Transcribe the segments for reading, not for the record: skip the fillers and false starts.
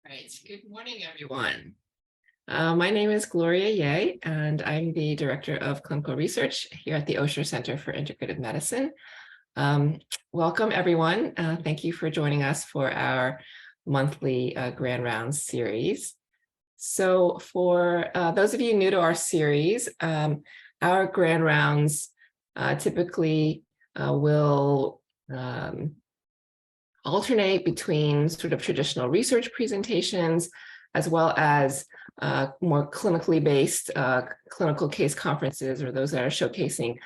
Right. Good morning, everyone. My name is Gloria Ye, and I'm the Director of Clinical Research here at the Osher Center for Integrative Medicine. Welcome, everyone. Thank you for joining us for our monthly Grand Rounds series. So for those of you new to our series, our Grand Rounds typically will alternate between sort of traditional research presentations as well as more clinically based clinical case conferences, or those that are showcasing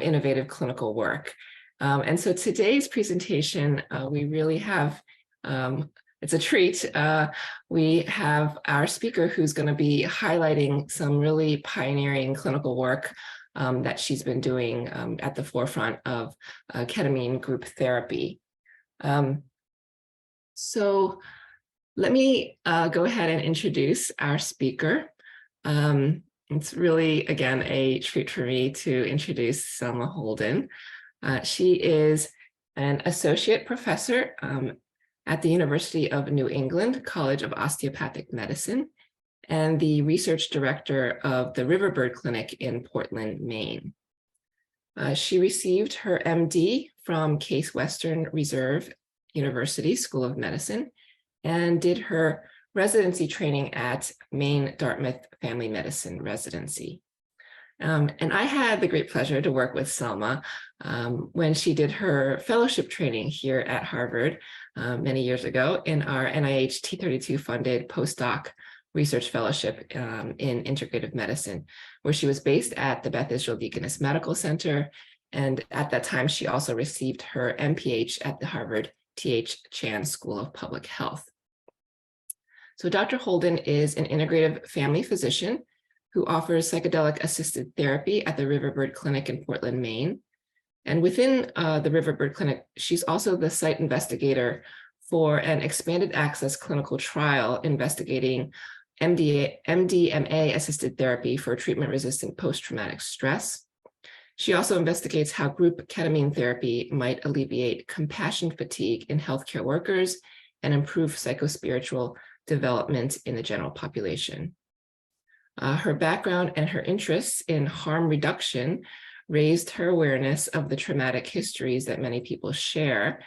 innovative clinical work. And so today's presentation, we really have, it's a treat. We have our speaker who's going to be highlighting some really pioneering clinical work that she's been doing at the forefront of ketamine group therapy. So let me go ahead and introduce our speaker. It's really, again, a treat for me to introduce Selma Holden. She is an associate professor at the University of New England College of Osteopathic Medicine and the research director of the Riverbird Clinic in Portland, Maine. She received her MD from Case Western Reserve University School of Medicine and did her residency training at Maine Dartmouth Family Medicine Residency. And I had the great pleasure to work with Selma when she did her fellowship training here at Harvard many years ago in our NIH T32 funded postdoc research fellowship in integrative medicine, where she was based at the Beth Israel Deaconess Medical Center. And at that time, she also received her MPH at the Harvard T.H. Chan School of Public Health. So Dr. Holden is an integrative family physician who offers psychedelic-assisted therapy at the Riverbird Clinic in Portland, Maine. And within the Riverbird Clinic, she's also the site investigator for an expanded access clinical trial investigating MDMA-assisted therapy for treatment-resistant post-traumatic stress. She also investigates how group ketamine therapy might alleviate compassion fatigue in healthcare workers and improve psychospiritual development in the general population. Her background and her interests in harm reduction raised her awareness of the traumatic histories that many people share,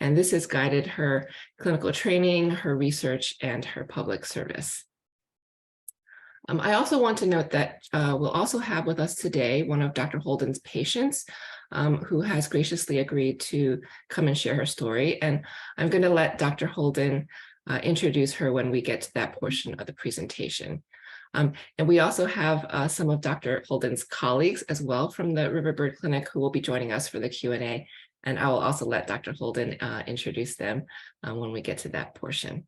and this has guided her clinical training, her research, and her public service. I also want to note that we'll also have with us today one of Dr. Holden's patients who has graciously agreed to come and share her story. And I'm going to let Dr. Holden introduce her when we get to that portion of the presentation. And we also have some of Dr. Holden's colleagues as well from the Riverbird Clinic who will be joining us for the Q&A. And I will also let Dr. Holden introduce them when we get to that portion.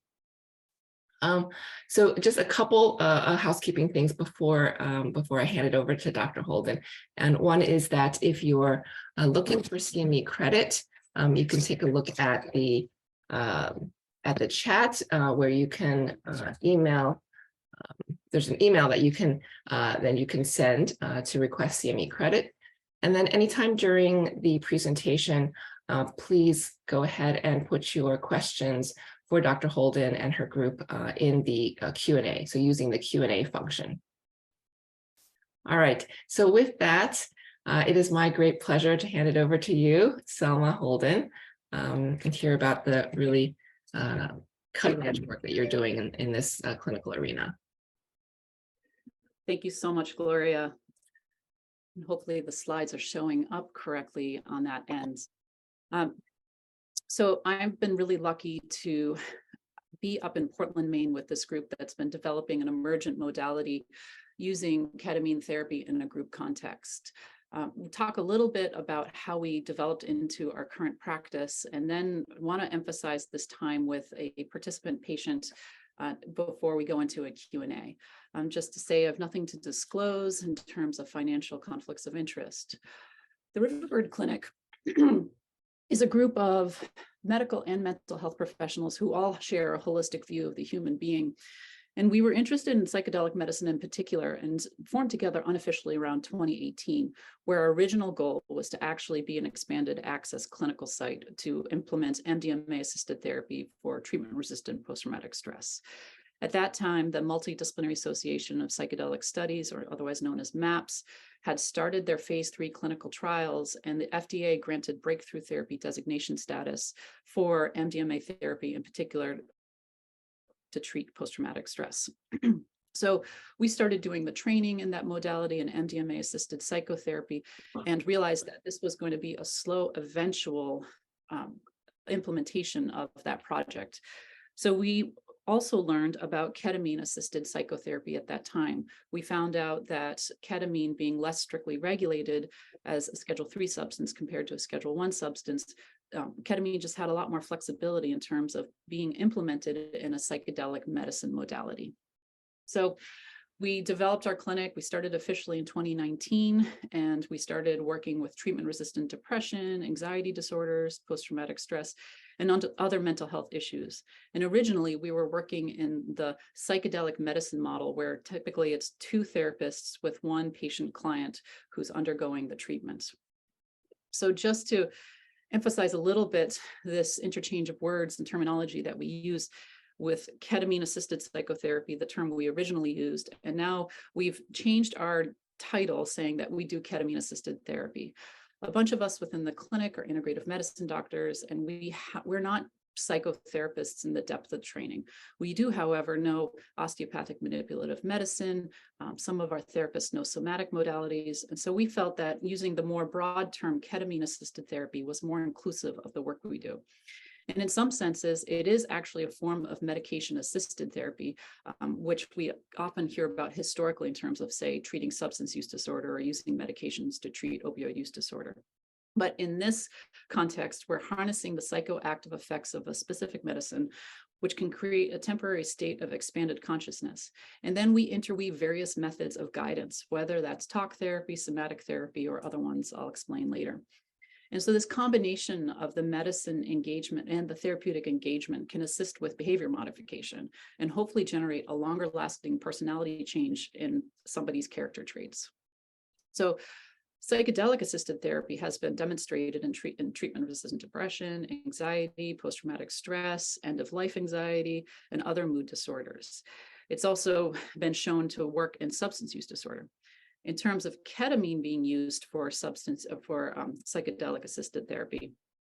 So just a couple housekeeping things before I hand it over to Dr. Holden. And one is that if you're looking for CME credit, you can take a look at the chat where you can email. There's an email that you can send to request CME credit. And then anytime during the presentation, please go ahead and put your questions for Dr. Holden and her group in the Q&A, so using the Q&A function. All right, so with that, it is my great pleasure to hand it over to you, Selma Holden, and hear about the really cutting edge work that you're doing in this clinical arena. Thank you so much, Gloria. And hopefully the slides are showing up correctly on that end. So I've been really lucky to be up in Portland, Maine with this group that's been developing an emergent modality using ketamine therapy in a group context. We'll talk a little bit about how we developed into our current practice, and then want to emphasize this time with a participant patient before we go into a Q&A. Just to say I have nothing to disclose in terms of financial conflicts of interest. The Riverbird Clinic is a group of medical and mental health professionals who all share a holistic view of the human being And we were interested in psychedelic medicine in particular and formed together unofficially around 2018, where our original goal was to actually be an expanded access clinical site to implement MDMA-assisted therapy for treatment-resistant post-traumatic stress. At that time, the Multidisciplinary Association of Psychedelic Studies, or otherwise known as MAPS, had started their phase 3 clinical trials, and the FDA granted breakthrough therapy designation status for MDMA therapy, in particular to treat post-traumatic stress. So we started doing the training in that modality and MDMA-assisted psychotherapy, and realized that this was going to be a slow, eventual implementation of that project. So we also learned about ketamine-assisted psychotherapy at that time. We found out that ketamine, being less strictly regulated as a Schedule III substance compared to a Schedule I substance, ketamine just had a lot more flexibility in terms of being implemented in a psychedelic medicine modality. So we developed our clinic. We started officially in 2019, and we started working with treatment-resistant depression, anxiety disorders, post-traumatic stress, and other mental health issues. And originally, we were working in the psychedelic medicine model, where typically it's 2 therapists with 1 patient client who's undergoing the treatment. So just to emphasize a little bit this interchange of words and terminology that we use with ketamine-assisted psychotherapy, the term we originally used, and now we've changed our title saying that we do ketamine-assisted therapy. A bunch of us within the clinic are integrative medicine doctors, and we're not psychotherapists in the depth of training. We do, however, know osteopathic manipulative medicine. Some of our therapists know somatic modalities. And so we felt that using the more broad term ketamine-assisted therapy was more inclusive of the work we do. And in some senses, it is actually a form of medication-assisted therapy, which we often hear about historically in terms of, say, treating substance use disorder or using medications to treat opioid use disorder. But in this context, we're harnessing the psychoactive effects of a specific medicine, which can create a temporary state of expanded consciousness. And then we interweave various methods of guidance, whether that's talk therapy, somatic therapy, or other ones I'll explain later. And so this combination of the medicine engagement and the therapeutic engagement can assist with behavior modification and hopefully generate a longer lasting personality change in somebody's character traits. So psychedelic assisted therapy has been demonstrated in treatment-resistant depression, anxiety, post-traumatic stress, end-of-life anxiety, and other mood disorders. It's also been shown to work in substance use disorder. In terms of ketamine being used for psychedelic assisted therapy,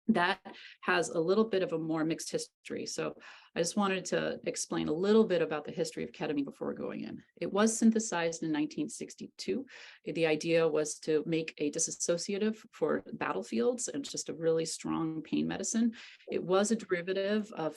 that has a little bit of a more mixed history. So I just wanted to explain a little bit about the history of ketamine before going in. It was synthesized in 1962. The idea was to make a disassociative for battlefields and just a really strong pain medicine. It was a derivative of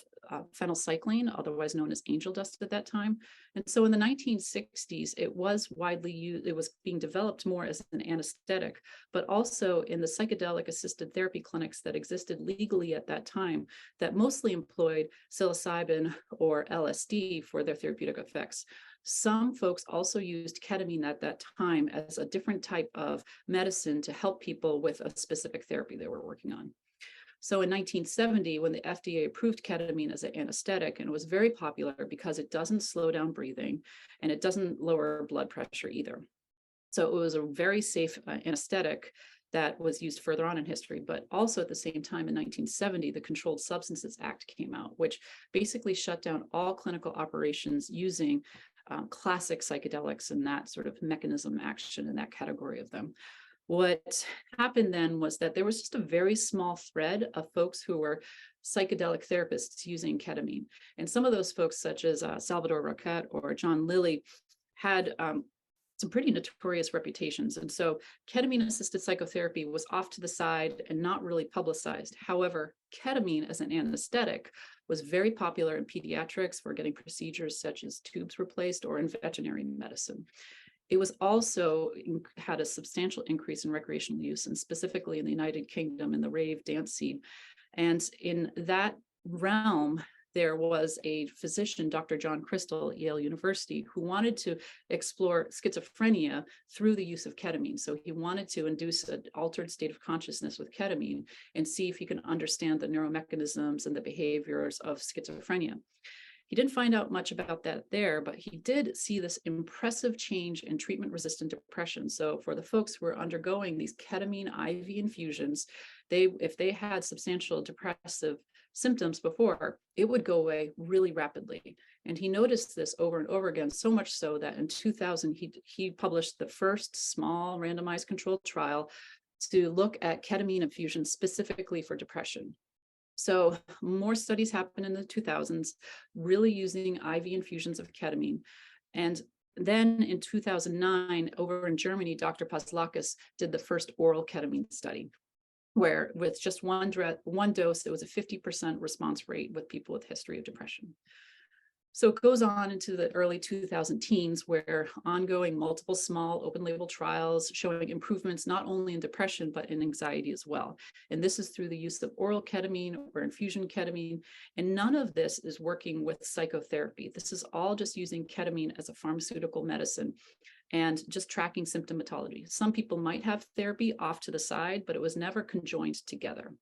phenylcycline, otherwise known as angel dust at that time. And so in the 1960s, it was widely used. It was being developed more as an anesthetic, but also in the psychedelic assisted therapy clinics that existed legally at that time that mostly employed psilocybin or LSD for their therapeutic effects. Some folks also used ketamine at that time as a different type of medicine to help people with a specific therapy they were working on. So in 1970, when the FDA approved ketamine as an anesthetic, and it was very popular because it doesn't slow down breathing and it doesn't lower blood pressure either. So it was a very safe anesthetic that was used further on in history. But also at the same time in 1970, the Controlled Substances Act came out, which basically shut down all clinical operations using classic psychedelics and that sort of mechanism action in that category of them. What happened then was that there was just a very small thread of folks who were psychedelic therapists using ketamine. And some of those folks, such as Salvador Roquette or John Lilly, had some pretty notorious reputations. And so ketamine-assisted psychotherapy was off to the side and not really publicized. However, ketamine as an anesthetic was very popular in pediatrics for getting procedures such as tubes replaced or in veterinary medicine. It was also had a substantial increase in recreational use, and specifically in the United Kingdom in the rave dance scene. And in that realm, there was a physician, Dr. John Crystal at Yale University, who wanted to explore schizophrenia through the use of ketamine. So he wanted to induce an altered state of consciousness with ketamine and see if he can understand the neuromechanisms and the behaviors of schizophrenia. He didn't find out much about that there, but he did see this impressive change in treatment-resistant depression. So for the folks who are undergoing these ketamine IV infusions, if they had substantial depressive symptoms before, it would go away really rapidly. And he noticed this over and over again, so much so that in 2000, he published the first small randomized controlled trial to look at ketamine infusion specifically for depression. So more studies happened in the 2000s, really using IV infusions of ketamine. And then in 2009, over in Germany, Dr. Pazlakis did the first oral ketamine study, where with just one dose, it was a 50% response rate with people with history of depression. So it goes on into the early 2000 teens, where ongoing multiple small open label trials showing improvements not only in depression, but in anxiety as well. And this is through the use of oral ketamine or infusion ketamine. And none of this is working with psychotherapy. This is all just using ketamine as a pharmaceutical medicine and just tracking symptomatology. Some people might have therapy off to the side, but it was never conjoined together.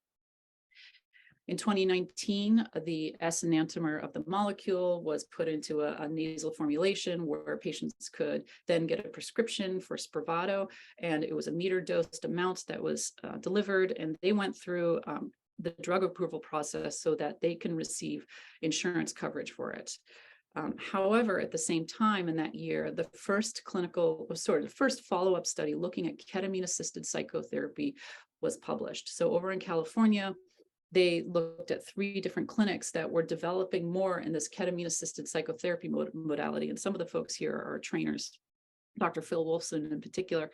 In 2019, the S enantiomer of the molecule was put into a nasal formulation where patients could then get a prescription for Spravato, and it was a meter-dosed amount that was delivered, and they went through the drug approval process so that they can receive insurance coverage for it. However, at the same time in that year, the first follow-up study looking at ketamine-assisted psychotherapy was published. So over in California, they looked at 3 different clinics that were developing more in this ketamine-assisted psychotherapy modality. And some of the folks here are trainers, Dr. Phil Wolfson in particular.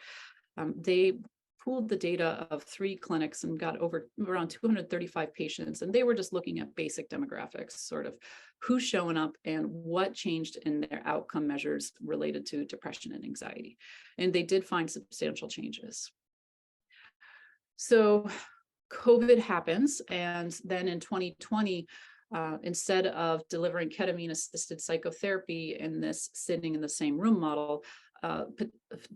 They pooled the data of 3 clinics and got around 235 patients. And they were just looking at basic demographics, sort of who's showing up and what changed in their outcome measures related to depression and anxiety. And they did find substantial changes. So COVID happens, and then in 2020, instead of delivering ketamine-assisted psychotherapy in this sitting in the same room model,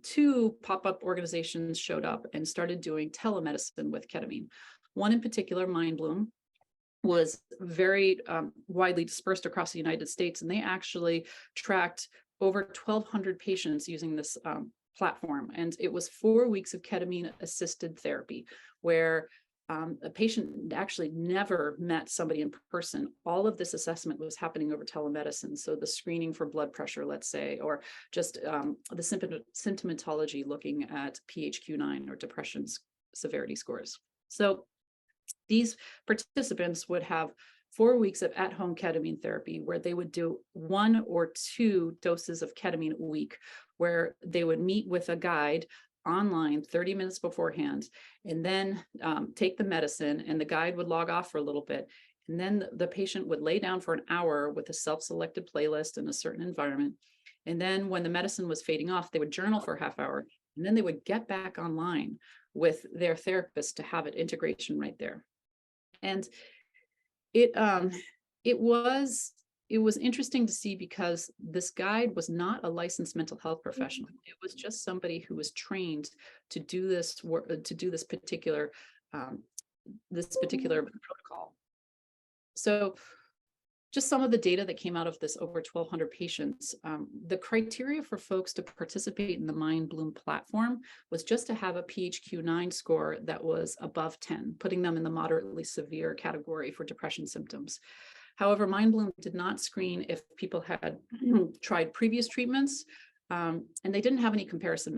2 pop-up organizations showed up and started doing telemedicine with ketamine. One in particular, MindBloom, was very widely dispersed across the United States, and they actually tracked over 1,200 patients using this platform. And it was 4 weeks of ketamine-assisted therapy, where a patient actually never met somebody in person. All of this assessment was happening over telemedicine. So the screening for blood pressure, let's say, or just the symptomatology looking at PHQ-9 or depression severity scores. So these participants would have 4 weeks of at-home ketamine therapy, where they would do 1 or 2 doses of ketamine a week, where they would meet with a guide online 30 minutes beforehand, and then take the medicine, and the guide would log off for a little bit. And then the patient would lay down for an hour with a self-selected playlist in a certain environment. And then when the medicine was fading off, they would journal for a half hour, and then they would get back online with their therapist to have it integration right there. And it was interesting to see, because this guide was not a licensed mental health professional. It was just somebody who was trained to do this work, to do this particular protocol. So just some of the data that came out of this over 1,200 patients, the criteria for folks to participate in the MindBloom platform was just to have a PHQ-9 score that was above 10, putting them in the moderately severe category for depression symptoms. However, MindBloom did not screen if people had tried previous treatments, and they didn't have any comparison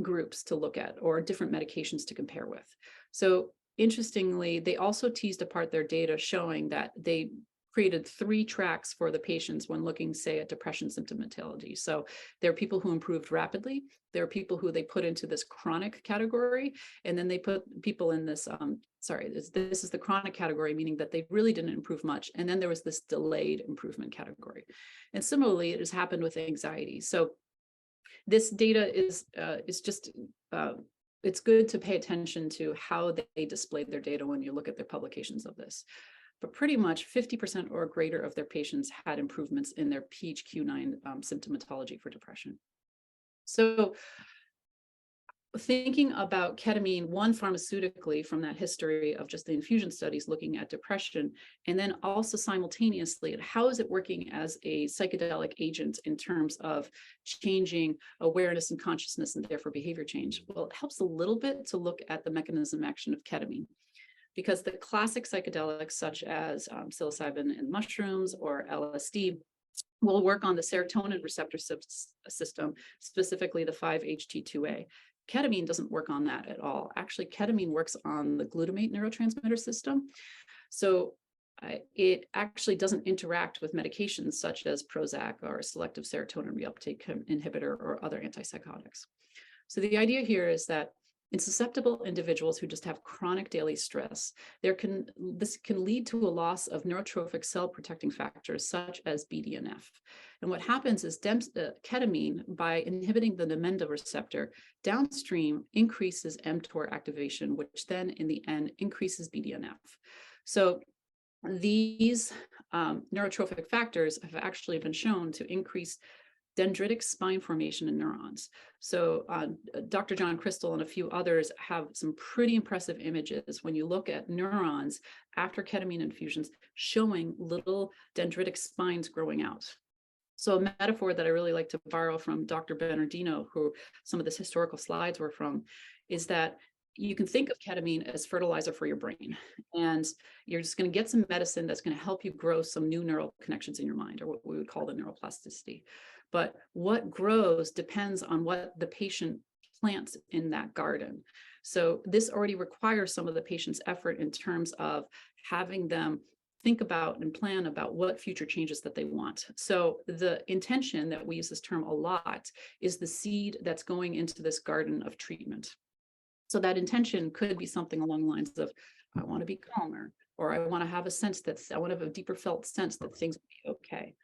groups to look at, or different medications to compare with. So interestingly, they also teased apart their data, showing that they created 3 tracks for the patients when looking, say, at depression symptomatology. So there are people who improved rapidly. There are people who they put into this chronic category, and then they put people in this, this is the chronic category, meaning that they really didn't improve much. And then there was this delayed improvement category. And similarly, it has happened with anxiety. So this data is just, it's good to pay attention to how they displayed their data when you look at their publications of this. But pretty much 50% or greater of their patients had improvements in their PHQ-9 symptomatology for depression. So thinking about ketamine, one, pharmaceutically from that history of just the infusion studies looking at depression, and then also simultaneously at how is it working as a psychedelic agent in terms of changing awareness and consciousness and therefore behavior change. Well, it helps a little bit to look at the mechanism action of ketamine, because the classic psychedelics such as psilocybin and mushrooms or LSD will work on the serotonin receptor system, specifically the 5-HT2A. Ketamine doesn't work on that at all. Actually, ketamine works on the glutamate neurotransmitter system. So it actually doesn't interact with medications such as Prozac or selective serotonin reuptake inhibitor or other antipsychotics. So the idea here is that in susceptible individuals who just have chronic daily stress, this can lead to a loss of neurotrophic cell protecting factors such as BDNF. And what happens is ketamine, by inhibiting the Namenda receptor, downstream increases mTOR activation, which then in the end increases BDNF. So these neurotrophic factors have actually been shown to increase dendritic spine formation in neurons. So Dr. John Crystal and a few others have some pretty impressive images when you look at neurons after ketamine infusions showing little dendritic spines growing out. So a metaphor that I really like to borrow from Dr. Bernardino, who some of this historical slides were from, is that you can think of ketamine as fertilizer for your brain. And you're just going to get some medicine that's going to help you grow some new neural connections in your mind, or what we would call the neuroplasticity. But what grows depends on what the patient plants in that garden. So this already requires some of the patient's effort in terms of having them think about and plan about what future changes that they want. So the intention that we use this term a lot is the seed that's going into this garden of treatment. So that intention could be something along the lines of, I want to be calmer, or I want to have a sense that I want to have a deeper felt sense that things will be okay.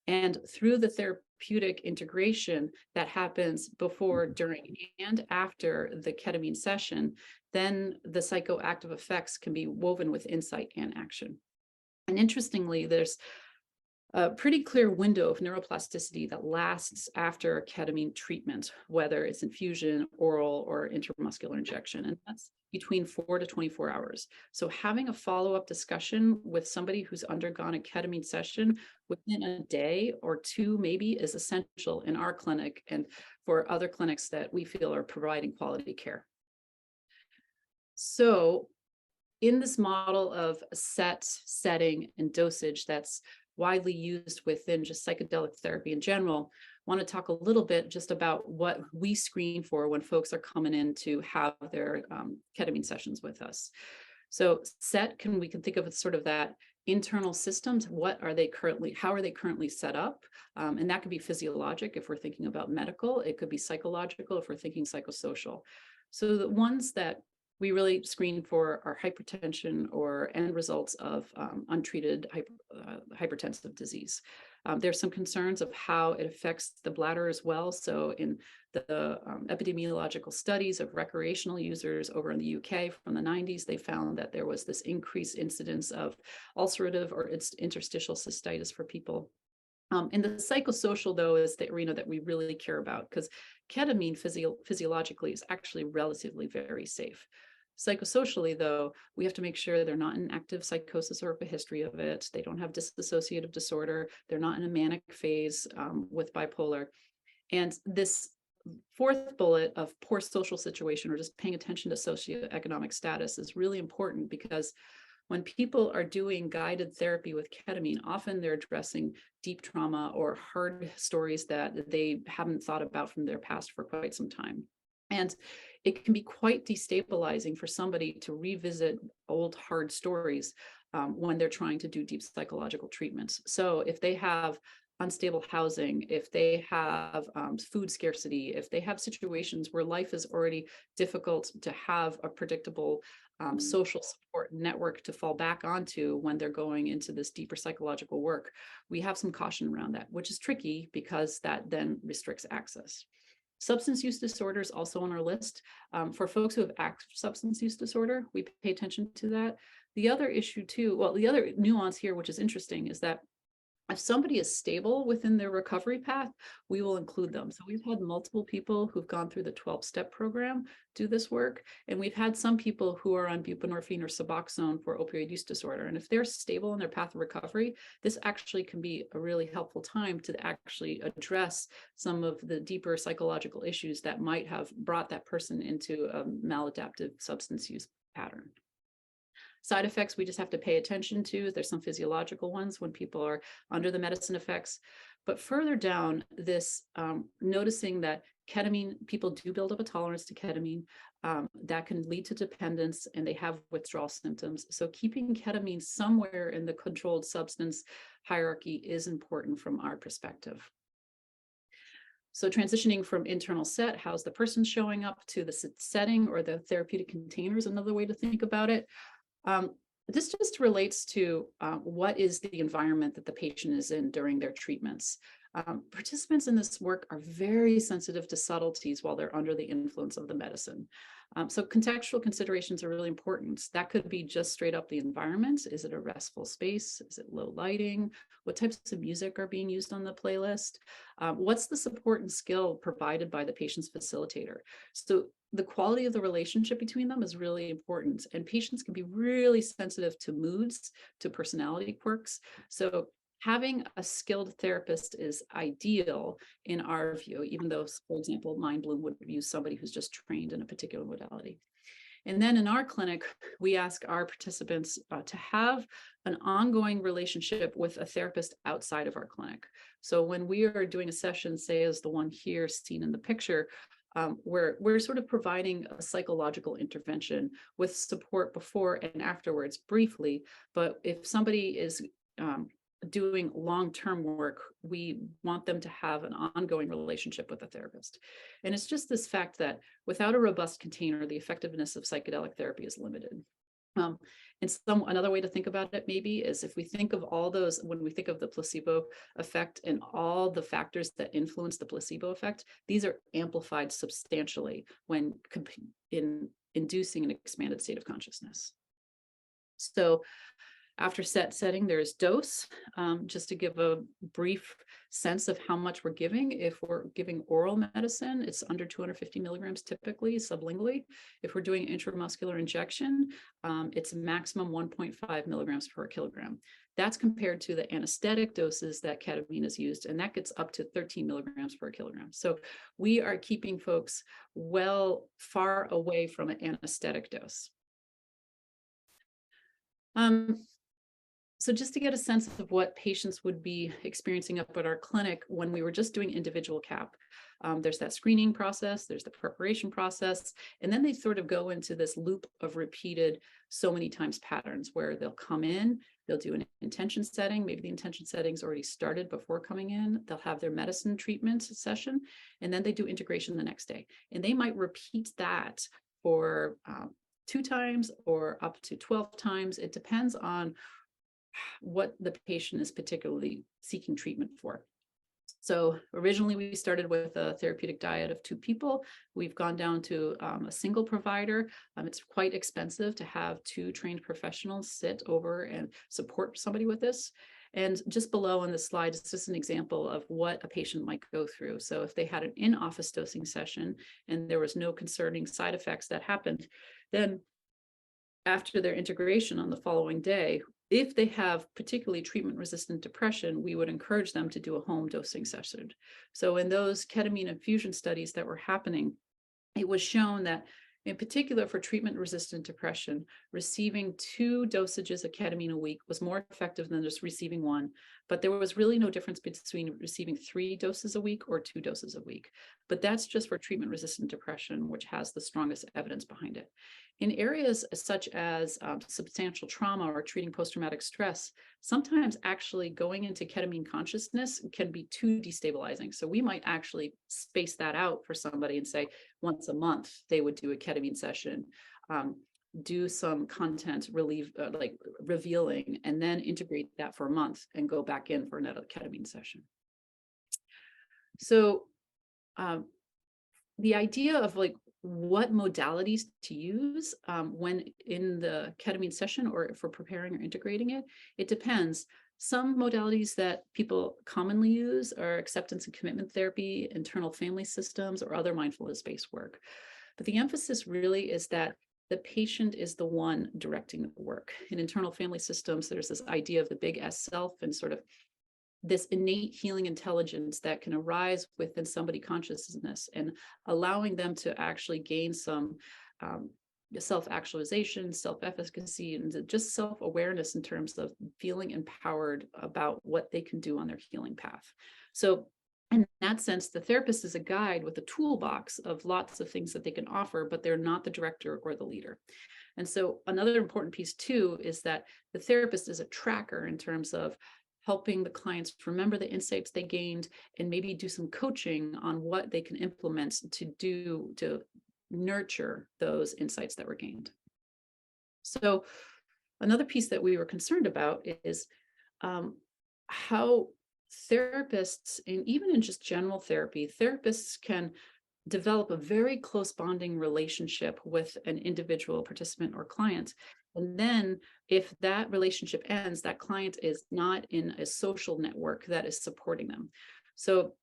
And through the therapeutic integration that happens before, during, and after the ketamine session, then the psychoactive effects can be woven with insight and action. And interestingly, there's a pretty clear window of neuroplasticity that lasts after ketamine treatment, whether it's infusion, oral, or intramuscular injection, and that's between 4 to 24 hours. So having a follow-up discussion with somebody who's undergone a ketamine session within a day or two maybe is essential in our clinic and for other clinics that we feel are providing quality care. So in this model of set, setting, and dosage that's widely used within just psychedelic therapy in general, I want to talk a little bit just about what we screen for when folks are coming in to have their ketamine sessions with us. So we can think of it sort of that internal systems. How are they currently set up? And that could be physiologic if we're thinking about medical. It could be psychological if we're thinking psychosocial. So the ones that we really screen for are hypertension or end results of untreated hypertensive disease. There's some concerns of how it affects the bladder as well. So in the epidemiological studies of recreational users over in the UK from the 90s, they found that there was this increased incidence of ulcerative or interstitial cystitis for people. And the psychosocial, though, is the arena that we really care about, because ketamine physiologically is actually relatively very safe. Psychosocially, though, we have to make sure they're not in active psychosis or a history of it. They don't have dissociative disorder. They're not in a manic phase with bipolar. And this fourth bullet of poor social situation or just paying attention to socioeconomic status is really important, because when people are doing guided therapy with ketamine, often they're addressing deep trauma or hard stories that they haven't thought about from their past for quite some time. And it can be quite destabilizing for somebody to revisit old hard stories when they're trying to do deep psychological treatments. So if they have unstable housing, if they have food scarcity, if they have situations where life is already difficult to have a predictable social support network to fall back onto when they're going into this deeper psychological work, we have some caution around that, which is tricky because that then restricts access. Substance use disorders also on our list. For folks who have active substance use disorder, we pay attention to that. The other issue too, well, the other nuance here, which is interesting, is that If somebody is stable within their recovery path, we will include them. So we've had multiple people who've gone through the 12-step program do this work. And we've had some people who are on buprenorphine or Suboxone for opioid use disorder. And if they're stable in their path of recovery, this actually can be a really helpful time to actually address some of the deeper psychological issues that might have brought that person into a maladaptive substance use pattern. Side effects we just have to pay attention to. There's some physiological ones when people are under the medicine effects. But further down this, noticing that ketamine, people do build up a tolerance to ketamine that can lead to dependence, and they have withdrawal symptoms. So keeping ketamine somewhere in the controlled substance hierarchy is important from our perspective. So transitioning from internal set, how's the person showing up, to the setting or the therapeutic container is another way to think about it. This just relates to what is the environment that the patient is in during their treatments. Participants in this work are very sensitive to subtleties while they're under the influence of the medicine. So contextual considerations are really important. That could be just straight up the environment. Is it a restful space? Is it low lighting? What types of music are being used on the playlist? What's the support and skill provided by the patient's facilitator? So the quality of the relationship between them is really important, and patients can be really sensitive to moods, to personality quirks. So having a skilled therapist is ideal in our view, even though, for example, Mindbloom would use somebody who's just trained in a particular modality. And then in our clinic, we ask our participants to have an ongoing relationship with a therapist outside of our clinic. So when we are doing a session, say as the one here seen in the picture, we're sort of providing a psychological intervention with support before and afterwards briefly. But if somebody is doing long-term work, we want them to have an ongoing relationship with a therapist. And it's just this fact that without a robust container, the effectiveness of psychedelic therapy is limited. Another way to think about it maybe is if we think of all those, when we think of the placebo effect and all the factors that influence the placebo effect, these are amplified substantially when in inducing an expanded state of consciousness. So after setting, there's dose, just to give a brief sense of how much we're giving. If we're giving oral medicine, it's under 250 milligrams typically, sublingually. If we're doing intramuscular injection, it's maximum 1.5 milligrams per kilogram. That's compared to the anesthetic doses that ketamine is used, and that gets up to 13 milligrams per kilogram. So we are keeping folks far away from an anesthetic dose. So just to get a sense of what patients would be experiencing up at our clinic when we were just doing individual CAP, there's that screening process, there's the preparation process, and then they sort of go into this loop of repeated so many times patterns where they'll come in, they'll do an intention setting, maybe the intention setting's already started before coming in, they'll have their medicine treatment session, and then they do integration the next day. And they might repeat that for 2 times or up to 12 times. It depends on what the patient is particularly seeking treatment for. So originally we started with a therapeutic diet of 2 people. We've gone down to a single provider. It's quite expensive to have 2 trained professionals sit over and support somebody with this. And just below on the slide is just an example of what a patient might go through. So if they had an in-office dosing session and there was no concerning side effects that happened, then after their integration on the following day, if they have particularly treatment-resistant depression, we would encourage them to do a home dosing session. So in those ketamine infusion studies that were happening, it was shown that in particular for treatment-resistant depression, receiving 2 dosages of ketamine a week was more effective than just receiving 1. But there was really no difference between receiving 3 doses a week or 2 doses a week. But that's just for treatment-resistant depression, which has the strongest evidence behind it. In areas such as substantial trauma or treating post-traumatic stress, sometimes actually going into ketamine consciousness can be too destabilizing. So we might actually space that out for somebody and say once a month they would do a ketamine session, do some content revealing, and then integrate that for a month and go back in for another ketamine session. So the idea of what modalities to use when in the ketamine session or if we're preparing or integrating it, it depends. Some modalities that people commonly use are acceptance and commitment therapy, internal family systems, or other mindfulness-based work. But the emphasis really is that the patient is the one directing the work. In internal family systems, there's this idea of the big S self and sort of this innate healing intelligence that can arise within somebody consciousness, and allowing them to actually gain some self-actualization, self-efficacy, and just self-awareness in terms of feeling empowered about what they can do on their healing path. So in that sense, the therapist is a guide with a toolbox of lots of things that they can offer, but they're not the director or the leader. And so another important piece too is that the therapist is a tracker in terms of helping the clients remember the insights they gained and maybe do some coaching on what they can implement to nurture those insights that were gained. So another piece that we were concerned about is how therapists, and even in just general therapy, therapists can develop a very close bonding relationship with an individual participant or client. And then if that relationship ends, that client is not in a social network that is supporting them. So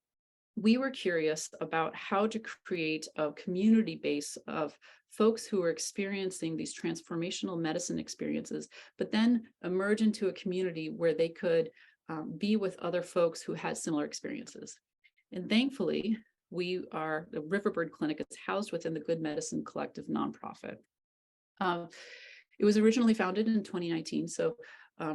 we were curious about how to create a community base of folks who are experiencing these transformational medicine experiences, but then emerge into a community where they could be with other folks who had similar experiences. And thankfully, the Riverbird Clinic is housed within the Good Medicine Collective nonprofit. It was originally founded in 2019, so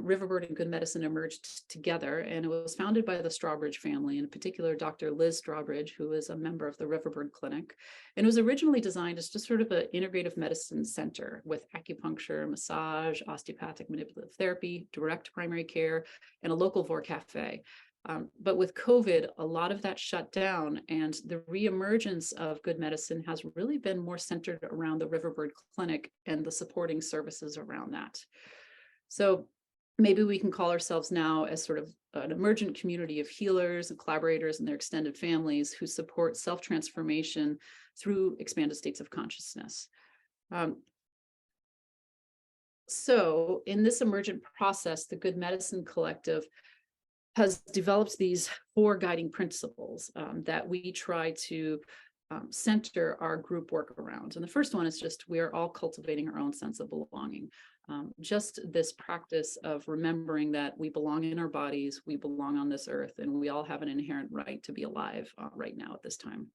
Riverbird and Good Medicine emerged together, and it was founded by the Strawbridge family, in particular, Dr. Liz Strawbridge, who is a member of the Riverbird Clinic. And it was originally designed as just sort of an integrative medicine center with acupuncture, massage, osteopathic manipulative therapy, direct primary care, and a local Vor Cafe. But with COVID, a lot of that shut down, and the reemergence of Good Medicine has really been more centered around the Riverbird Clinic and the supporting services around that. So maybe we can call ourselves now as sort of an emergent community of healers and collaborators and their extended families who support self-transformation through expanded states of consciousness. So in this emergent process, the Good Medicine Collective has developed these 4 guiding principles that we try to center our group work around. And the first one is just, we are all cultivating our own sense of belonging. Just this practice of remembering that we belong in our bodies, we belong on this earth, and we all have an inherent right to be alive right now at this time.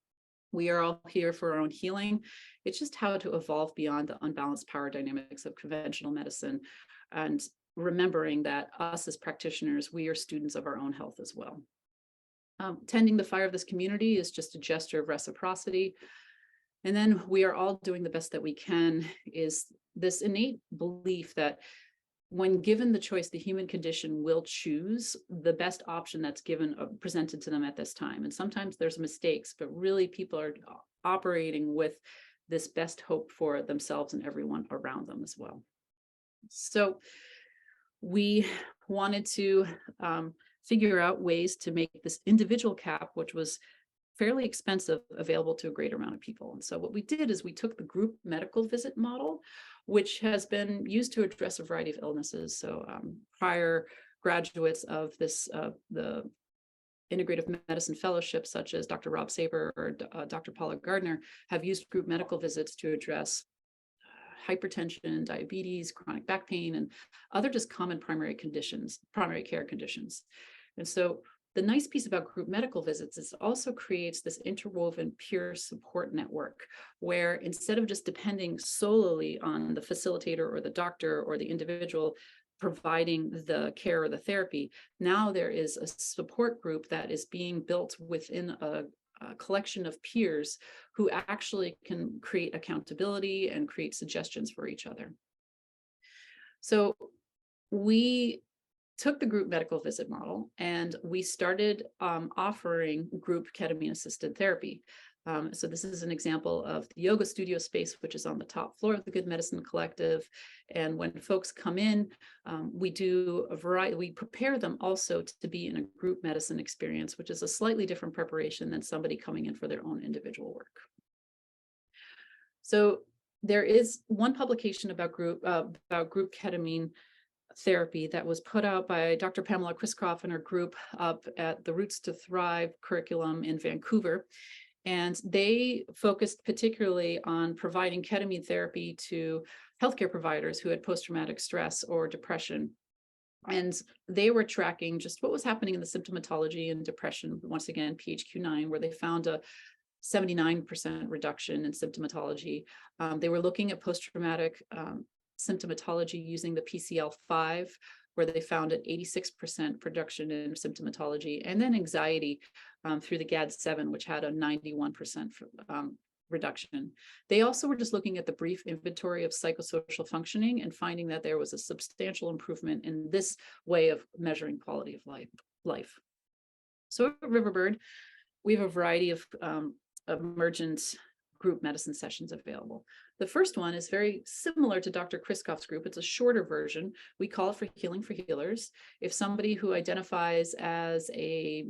We are all here for our own healing. It's just how to evolve beyond the unbalanced power dynamics of conventional medicine, and remembering that us as practitioners, we are students of our own health as well. Tending the fire of this community is just a gesture of reciprocity. And then we are all doing the best that we can is this innate belief that when given the choice, the human condition will choose the best option that's presented to them at this time. And sometimes there's mistakes, but really people are operating with this best hope for themselves and everyone around them as well. So we wanted to figure out ways to make this individual cap, which was fairly expensive, available to a greater amount of people. And so what we did is we took the group medical visit model, which has been used to address a variety of illnesses. So prior graduates of this, the Integrative Medicine Fellowship, such as Dr. Rob Saber or Dr. Paula Gardner, have used group medical visits to address hypertension, diabetes, chronic back pain, and other just common primary care conditions. And so the nice piece about group medical visits is it also creates this interwoven peer support network, where instead of just depending solely on the facilitator or the doctor or the individual providing the care or the therapy, now there is a support group that is being built within a collection of peers who actually can create accountability and create suggestions for each other. So we took the group medical visit model and we started offering group ketamine assisted therapy. So this is an example of the yoga studio space, which is on the top floor of the Good Medicine Collective. And when folks come in, we do a variety, we prepare them also to be in a group medicine experience, which is a slightly different preparation than somebody coming in for their own individual work. So there is one publication about group ketamine therapy that was put out by Dr. Pamela Kriskoff and her group up at the Roots to Thrive curriculum in Vancouver. And they focused particularly on providing ketamine therapy to healthcare providers who had post-traumatic stress or depression. And they were tracking just what was happening in the symptomatology and depression, once again, PHQ-9, where they found a 79% reduction in symptomatology. They were looking at post-traumatic symptomatology using the PCL5, where they found an 86% reduction in symptomatology, and then anxiety through the GAD-7, which had a 91% reduction. They also were just looking at the brief inventory of psychosocial functioning and finding that there was a substantial improvement in this way of measuring quality of life. So at Riverbird, we have a variety of emergent group medicine sessions available. The first one is very similar to Dr. Kriskoff's group. It's a shorter version. We call it for Healing for Healers. If somebody who identifies as a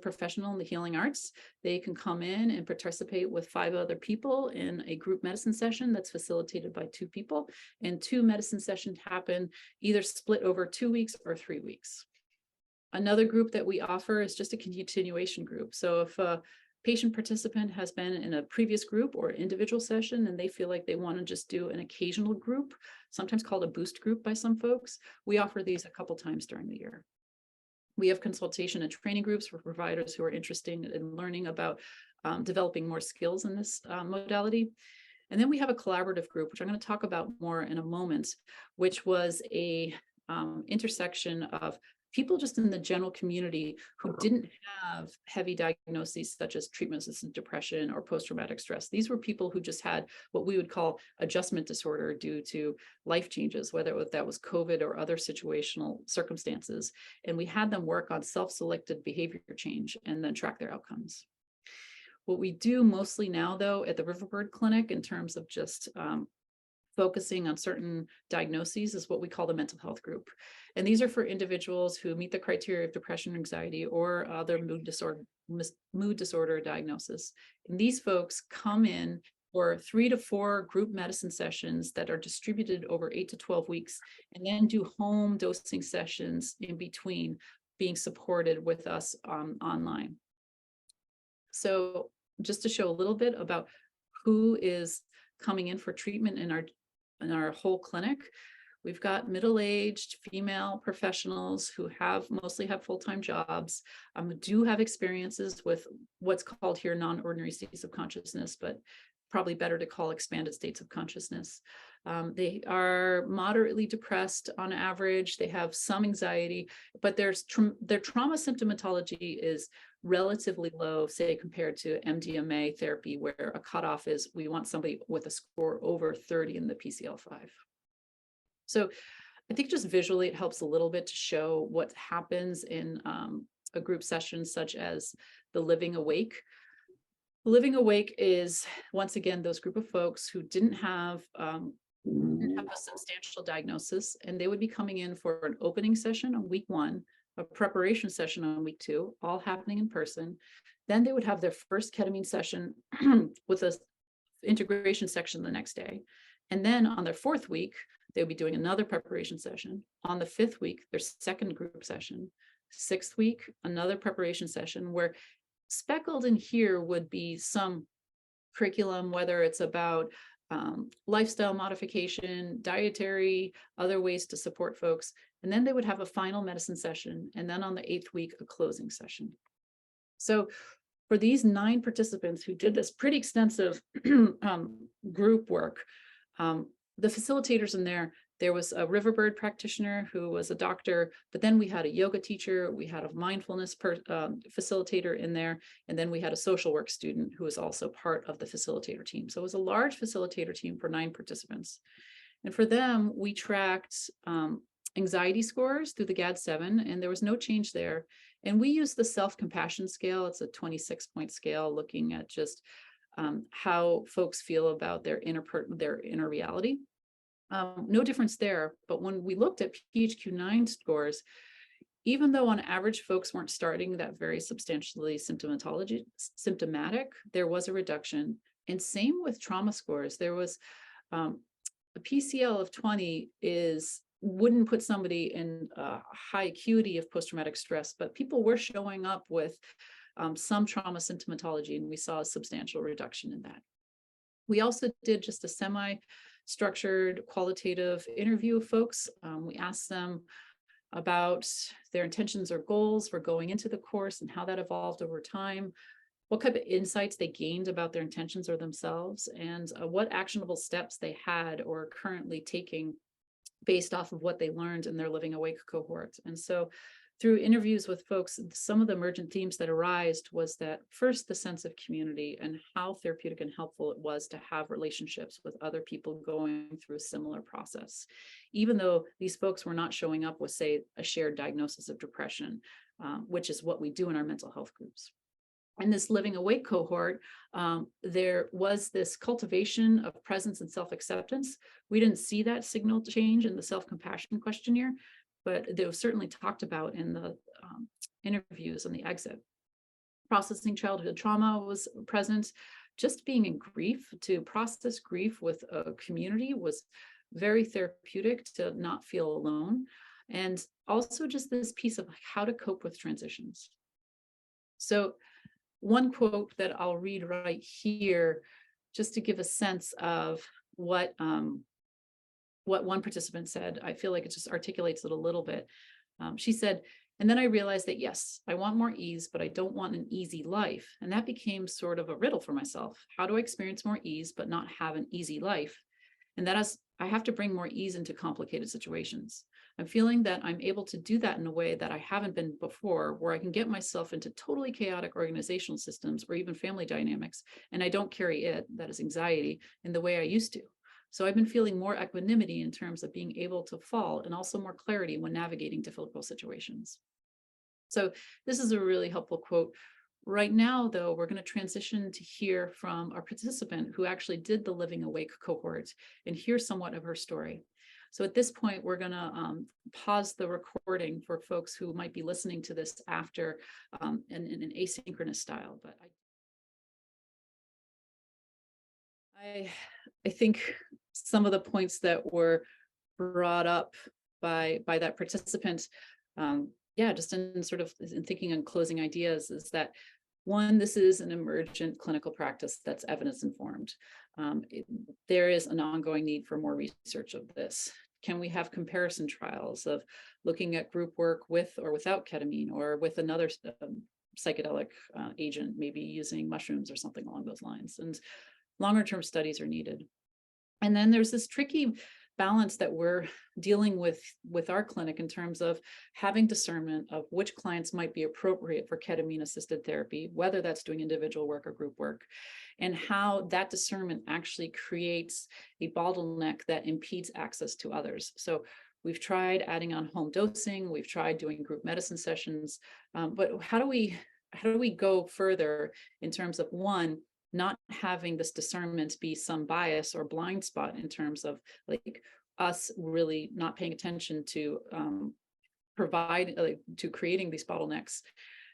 professional in the healing arts, they can come in and participate with 5 other people in a group medicine session that's facilitated by 2 people. And 2 medicine sessions happen either split over 2 weeks or 3 weeks. Another group that we offer is just a continuation group. So if a patient participant has been in a previous group or individual session and they feel like they want to just do an occasional group, sometimes called a boost group by some folks, we offer these a couple times during the year. We have consultation and training groups for providers who are interested in learning about developing more skills in this modality. And then we have a collaborative group, which I'm going to talk about more in a moment, which was a intersection of people just in the general community who didn't have heavy diagnoses such as treatment-resistant depression or post-traumatic stress. These were people who just had what we would call adjustment disorder due to life changes, whether that was COVID or other situational circumstances. And we had them work on self-selected behavior change and then track their outcomes. What we do mostly now, though, at the Riverbird Clinic in terms of just focusing on certain diagnoses is what we call the mental health group. And these are for individuals who meet the criteria of depression, anxiety, or other mood disorder diagnosis. And these folks come in for 3 to 4 group medicine sessions that are distributed over 8 to 12 weeks, and then do home dosing sessions in between, being supported with us online. So just to show a little bit about who is coming in for treatment in our whole clinic, we've got middle-aged female professionals who mostly have full-time jobs, do have experiences with what's called here non-ordinary states of consciousness, but probably better to call expanded states of consciousness. They are moderately depressed on average. They have some anxiety, but their trauma symptomatology is relatively low, say, compared to MDMA therapy, where a cutoff is we want somebody with a score over 30 in the PCL5. So I think just visually it helps a little bit to show what happens in a group session such as the Living Awake. Living Awake is, once again, those group of folks who didn't have a substantial diagnosis, and they would be coming in for an opening session on week 1, a preparation session on week 2, all happening in person. Then they would have their first ketamine session with an integration section the next day. And then on their 4th week, they would be doing another preparation session. On the 5th week, their second group session. 6th week, another preparation session, where speckled in here would be some curriculum, whether it's about lifestyle modification, dietary, other ways to support folks. And then they would have a final medicine session. And then on the 8th week, a closing session. So for these 9 participants who did this pretty extensive group work, the facilitators in there was a Riverbird practitioner who was a doctor, but then we had a yoga teacher, we had a mindfulness facilitator in there, and then we had a social work student who was also part of the facilitator team. So it was a large facilitator team for 9 participants. And for them, we tracked anxiety scores through the GAD-7, and there was no change there. And we used the self-compassion scale. It's a 26-point scale looking at just how folks feel about their inner reality. No difference there, but when we looked at PHQ-9 scores, even though on average folks weren't starting that very substantially symptomatic, there was a reduction. And same with trauma scores. There was a PCL of 20 is wouldn't put somebody in a high acuity of post-traumatic stress, but people were showing up with some trauma symptomatology, and we saw a substantial reduction in that. We also did just a semi-structured qualitative interview of folks. We asked them about their intentions or goals for going into the course and how that evolved over time, what type of insights they gained about their intentions or themselves, and what actionable steps they had or are currently taking based off of what they learned in their Living Awake cohort. And so through interviews with folks, some of the emergent themes that arose was that first, the sense of community and how therapeutic and helpful it was to have relationships with other people going through a similar process, even though these folks were not showing up with, say, a shared diagnosis of depression, which is what we do in our mental health groups. In this Living Awake cohort, there was this cultivation of presence and self-acceptance. We didn't see that signal change in the self-compassion questionnaire, but they were certainly talked about in the interviews on the exit. Processing childhood trauma was present. Just being in grief, to process grief with a community was very therapeutic, to not feel alone. And also just this piece of how to cope with transitions. So one quote that I'll read right here, just to give a sense of what one participant said. I feel like it just articulates it a little bit. She said, "And then I realized that, yes, I want more ease, but I don't want an easy life. And that became sort of a riddle for myself. How do I experience more ease, but not have an easy life? And that is, I have to bring more ease into complicated situations. I'm feeling that I'm able to do that in a way that I haven't been before, where I can get myself into totally chaotic organizational systems or even family dynamics, and I don't carry it, that is anxiety, in the way I used to. So I've been feeling more equanimity in terms of being able to fall, and also more clarity when navigating difficult situations." So this is a really helpful quote. Right now, though, we're going to transition to hear from our participant who actually did the Living Awake cohort and hear somewhat of her story. So at this point, we're going to pause the recording for folks who might be listening to this after in an asynchronous style. But I think some of the points that were brought up by that participant, just in sort of in thinking on closing ideas, is that one, this is an emergent clinical practice that's evidence informed. There is an ongoing need for more research of this. Can we have comparison trials of looking at group work with or without ketamine, or with another psychedelic agent, maybe using mushrooms or something along those lines? And longer term studies are needed. And then there's this tricky balance that we're dealing with our clinic in terms of having discernment of which clients might be appropriate for ketamine assisted therapy, whether that's doing individual work or group work, and how that discernment actually creates a bottleneck that impedes access to others. So we've tried adding on home dosing, we've tried doing group medicine sessions, but how do we go further in terms of, one, not having this discernment be some bias or blind spot in terms of like us really not paying attention to to creating these bottlenecks.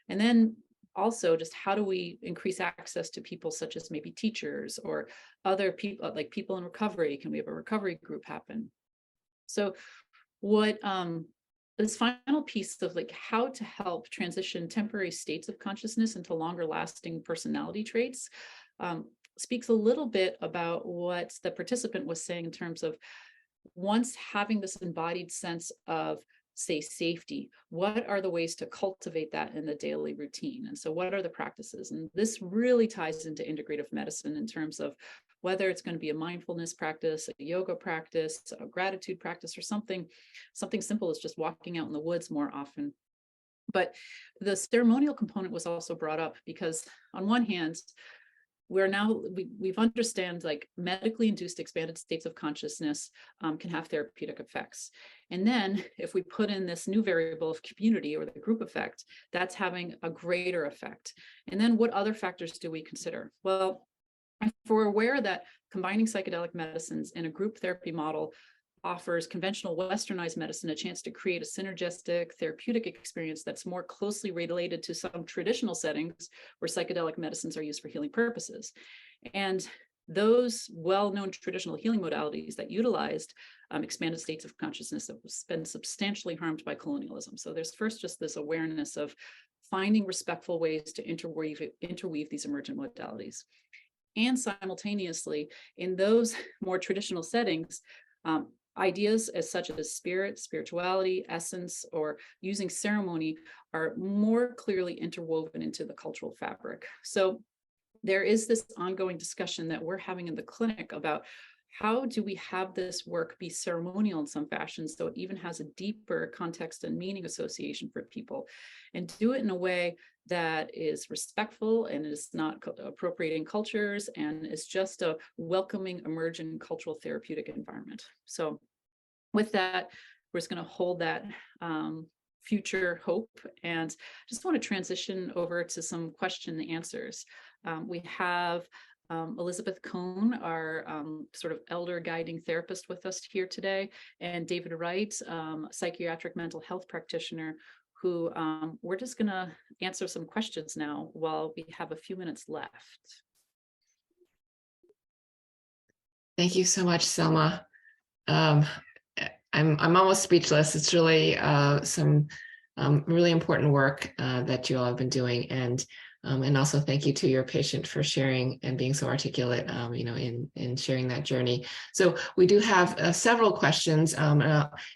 And then also just how do we increase access to people such as maybe teachers or other people, like people in recovery? Can we have a recovery group happen? So what this final piece of like how to help transition temporary states of consciousness into longer lasting personality traits speaks a little bit about what the participant was saying in terms of, once having this embodied sense of, say, safety, what are the ways to cultivate that in the daily routine? And so what are the practices? And this really ties into integrative medicine in terms of whether it's going to be a mindfulness practice, a yoga practice, a gratitude practice, or something simple as just walking out in the woods more often. But the ceremonial component was also brought up because on one hand, we've understand like medically induced expanded states of consciousness can have therapeutic effects. And then if we put in this new variable of community or the group effect, that's having a greater effect. And then what other factors do we consider? Well, if we're aware that combining psychedelic medicines in a group therapy model offers conventional westernized medicine a chance to create a synergistic therapeutic experience that's more closely related to some traditional settings where psychedelic medicines are used for healing purposes. And those well-known traditional healing modalities that utilized expanded states of consciousness have been substantially harmed by colonialism. So there's first just this awareness of finding respectful ways to interweave these emergent modalities. And simultaneously, in those more traditional settings, ideas as such as spirit, spirituality, essence, or using ceremony are more clearly interwoven into the cultural fabric. So there is this ongoing discussion that we're having in the clinic about how do we have this work be ceremonial in some fashion so it even has a deeper context and meaning association for people, and do it in a way that is respectful and is not appropriating cultures and is just a welcoming emergent cultural therapeutic environment. So with that, we're just going to hold that future hope, and just want to transition over to some question and answers. We have Elizabeth Cohn, our sort of elder guiding therapist, with us here today, and David Wright, psychiatric mental health practitioner, who we're just going to answer some questions now while we have a few minutes left. Thank you so much, Selma. I'm almost speechless. It's really some really important work that you all have been doing, and also thank you to your patient for sharing and being so articulate, in sharing that journey. So we do have several questions, and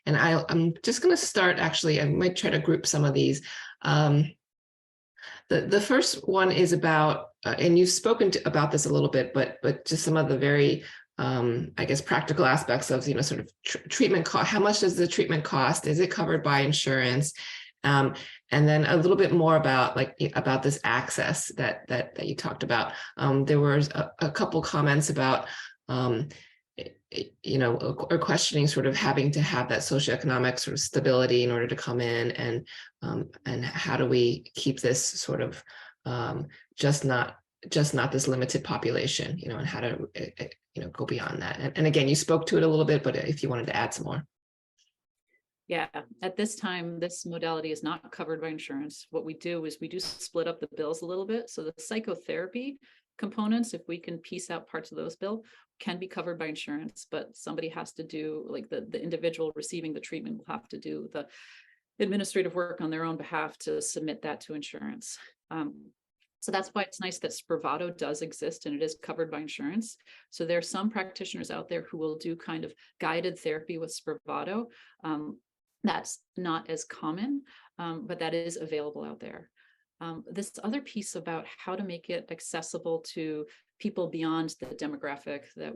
I'm just going to start. Actually, I might try to group some of these. The first one is about, and you've spoken about this a little bit, but just some of the very I guess practical aspects of sort of treatment cost. How much does the treatment cost? Is it covered by insurance? And then a little bit more about this access that you talked about. There was a couple comments about or questioning sort of having to have that socioeconomic sort of stability in order to come in, and how do we keep this sort of just not this limited population, and how to go beyond that. And again, you spoke to it a little bit, but if you wanted to add some more. Yeah, at this time, this modality is not covered by insurance. What we do is we do split up the bills a little bit. So the psychotherapy components, if we can piece out parts of those bill, can be covered by insurance, but somebody has to do, like the individual receiving the treatment will have to do the administrative work on their own behalf to submit that to insurance. So that's why it's nice that Spravato does exist and it is covered by insurance. So there are some practitioners out there who will do kind of guided therapy with Spravato. That's not as common, but that is available out there. This other piece about how to make it accessible to people beyond the demographic that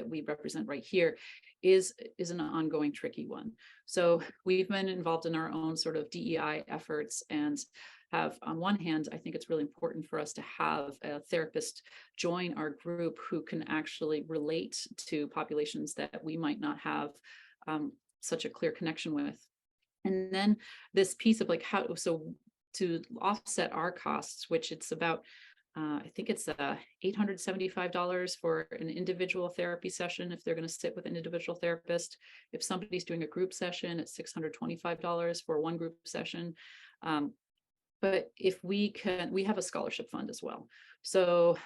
we represent right here is an ongoing tricky one. So we've been involved in our own sort of DEI efforts, and have, on one hand, I think it's really important for us to have a therapist join our group who can actually relate to populations that we might not have such a clear connection with. And then this piece of so to offset our costs, which it's about, I think it's $875 for an individual therapy session if they're going to sit with an individual therapist. If somebody's doing a group session, it's $625 for one group session. But if we have a scholarship fund as well. So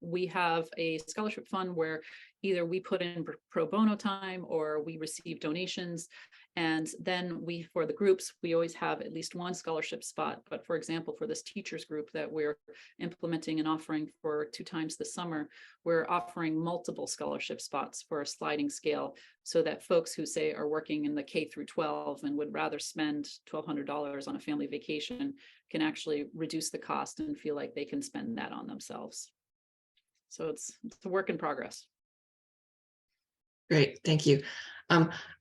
we have a scholarship fund where either we put in pro bono time or we receive donations. And then for the groups, we always have at least one scholarship spot. But for example, for this teachers group that we're implementing and offering for 2 times this summer, we're offering multiple scholarship spots for a sliding scale, so that folks who say are working in the K through 12 and would rather spend $1,200 on a family vacation can actually reduce the cost and feel like they can spend that on themselves. So it's a work in progress. Great, thank you.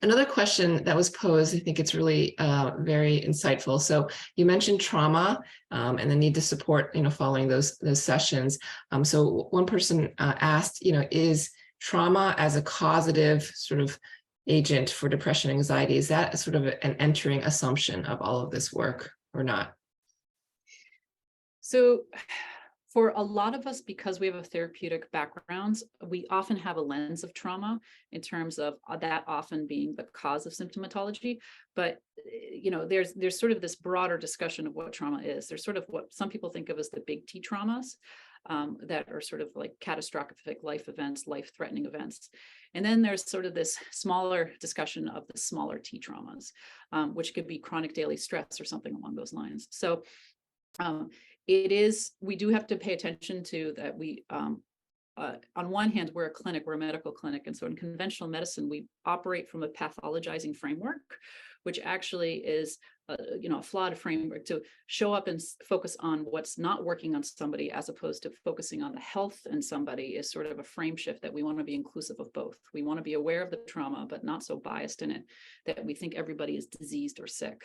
Another question that was posed, I think it's really very insightful. So you mentioned trauma and the need to support, following those sessions. So one person asked, is trauma as a causative sort of agent for depression, anxiety, is that sort of an entering assumption of all of this work or not? So for a lot of us, because we have a therapeutic background, we often have a lens of trauma in terms of that often being the cause of symptomatology. But there's sort of this broader discussion of what trauma is. There's sort of what some people think of as the big T traumas. that are sort of like catastrophic life events, life-threatening events. And then there's sort of this smaller discussion of the smaller T traumas, which could be chronic daily stress or something along those lines. So we do have to pay attention to that. On one hand, we're a medical clinic. And so in conventional medicine, we operate from a pathologizing framework, which actually is a flawed framework to show up and focus on what's not working on somebody, as opposed to focusing on the health in somebody, is sort of a frame shift that we want to be inclusive of both. We want to be aware of the trauma, but not so biased in it that we think everybody is diseased or sick.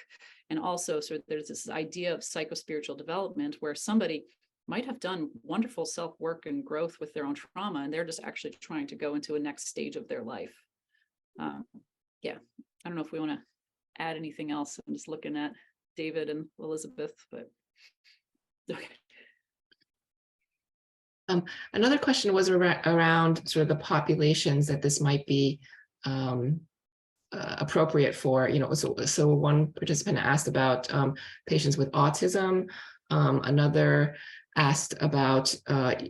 And also, so there's this idea of psychospiritual development where somebody might have done wonderful self-work and growth with their own trauma, and they're just actually trying to go into a next stage of their life. Yeah, I don't know if we want to add anything else. I'm just looking at David and Elizabeth, but okay. Another question was around sort of the populations that this might be appropriate for. So one participant asked about patients with autism. Another asked about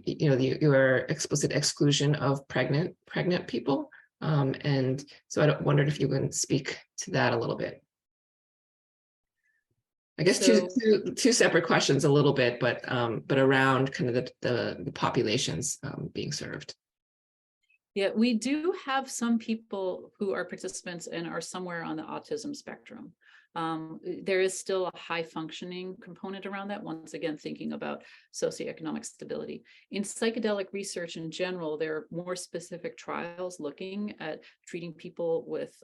your explicit exclusion of pregnant people. And so I wondered if you can speak to that a little bit. I guess two separate questions a little bit, but around kind of the populations being served. Yeah, we do have some people who are participants and are somewhere on the autism spectrum. There is still a high functioning component around that, once again, thinking about socioeconomic stability. In psychedelic research in general, there are more specific trials looking at treating people with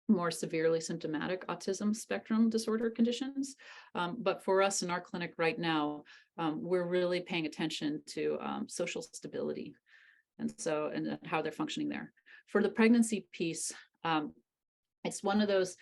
more severely symptomatic autism spectrum disorder conditions. But for us in our clinic right now, we're really paying attention to social stability and how they're functioning there. For the pregnancy piece, it's one of those,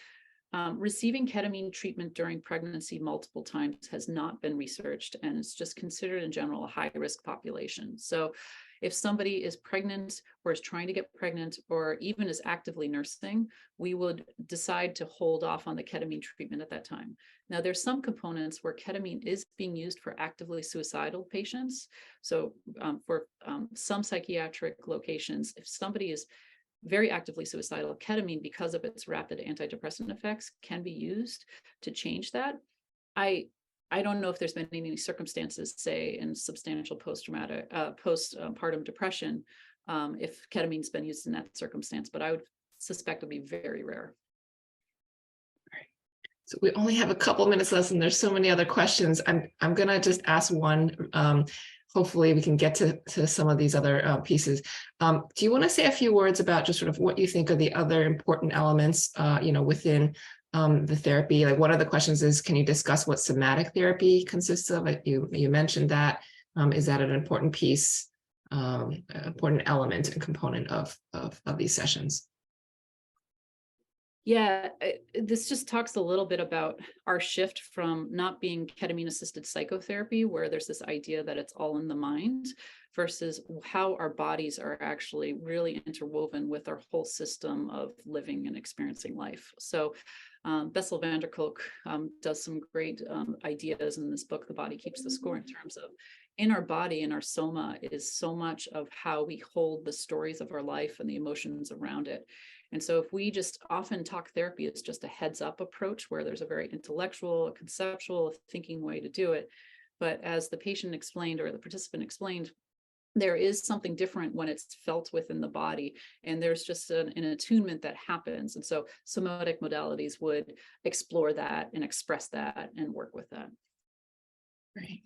receiving ketamine treatment during pregnancy multiple times has not been researched, and it's just considered in general a high-risk population. So if somebody is pregnant or is trying to get pregnant or even is actively nursing, we would decide to hold off on the ketamine treatment at that time. Now, there's some components where ketamine is being used for actively suicidal patients. So for some psychiatric locations, if somebody is very actively suicidal, ketamine, because of its rapid antidepressant effects, can be used to change that. I don't know if there's been any circumstances, say in substantial postpartum depression, if ketamine's been used in that circumstance, but I would suspect it'll be very rare. All right. So we only have a couple minutes left, and there's so many other questions. I'm gonna just ask one. Hopefully we can get to some of these other pieces. Do you want to say a few words about just sort of what you think are the other important elements, within the therapy? Like, one of the questions is, can you discuss what somatic therapy consists of? You mentioned that. Is that an important piece, important element and component of these sessions? Yeah, this just talks a little bit about our shift from not being ketamine-assisted psychotherapy, where there's this idea that it's all in the mind, versus how our bodies are actually really interwoven with our whole system of living and experiencing life. So Bessel van der Kolk does some great ideas in this book, The Body Keeps the Score, in terms of in our body, in our soma, is so much of how we hold the stories of our life and the emotions around it. And so if we just often talk therapy as just a heads up approach, where there's a very intellectual, conceptual thinking way to do it. But as the patient explained, or the participant explained, there is something different when it's felt within the body, and there's just an attunement that happens. And so somatic modalities would explore that and express that and work with that. Right.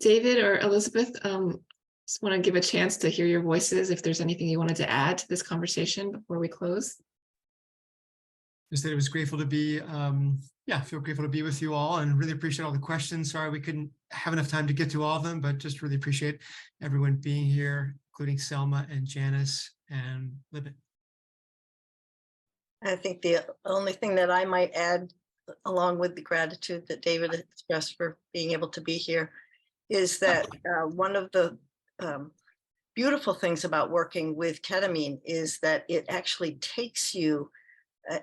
David or Elizabeth, just want to give a chance to hear your voices if there's anything you wanted to add to this conversation before we close. Just that it was grateful to be, feel grateful to be with you all, and really appreciate all the questions. Sorry we couldn't have enough time to get to all of them, but just really appreciate everyone being here, including Selma and Janice and Libet. I think the only thing that I might add, along with the gratitude that David expressed for being able to be here, is that one of the beautiful things about working with ketamine is that it actually takes you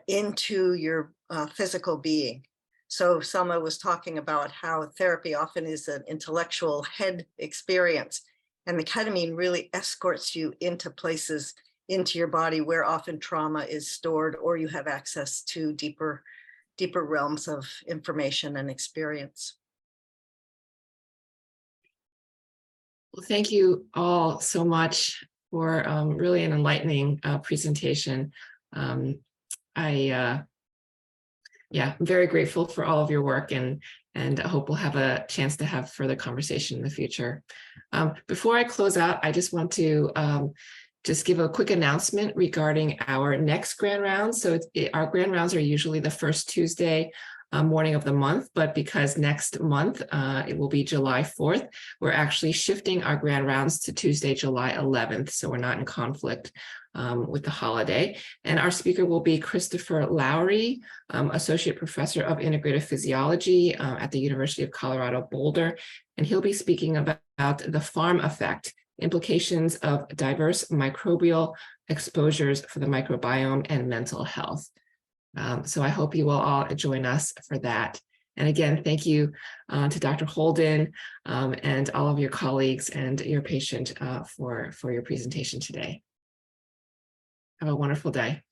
into your physical being. So Selma was talking about how therapy often is an intellectual head experience, and the ketamine really escorts you into places into your body where often trauma is stored, or you have access to deeper realms of information and experience. Well, thank you all so much for really an enlightening presentation. I'm very grateful for all of your work, and I hope we'll have a chance to have further conversation in the future. Before I close out, I just want to just give a quick announcement regarding our next grand rounds. So our grand rounds are usually the first Tuesday morning of the month, but because next month it will be July 4th, we're actually shifting our grand rounds to Tuesday, July 11th. So we're not in conflict with the holiday. And our speaker will be Christopher Lowry, Associate Professor of Integrative Physiology at the University of Colorado Boulder. And he'll be speaking about the farm effect, implications of diverse microbial exposures for the microbiome and mental health. So I hope you will all join us for that. And again, thank you to Dr. Holden and all of your colleagues and your patient for your presentation today. Have a wonderful day.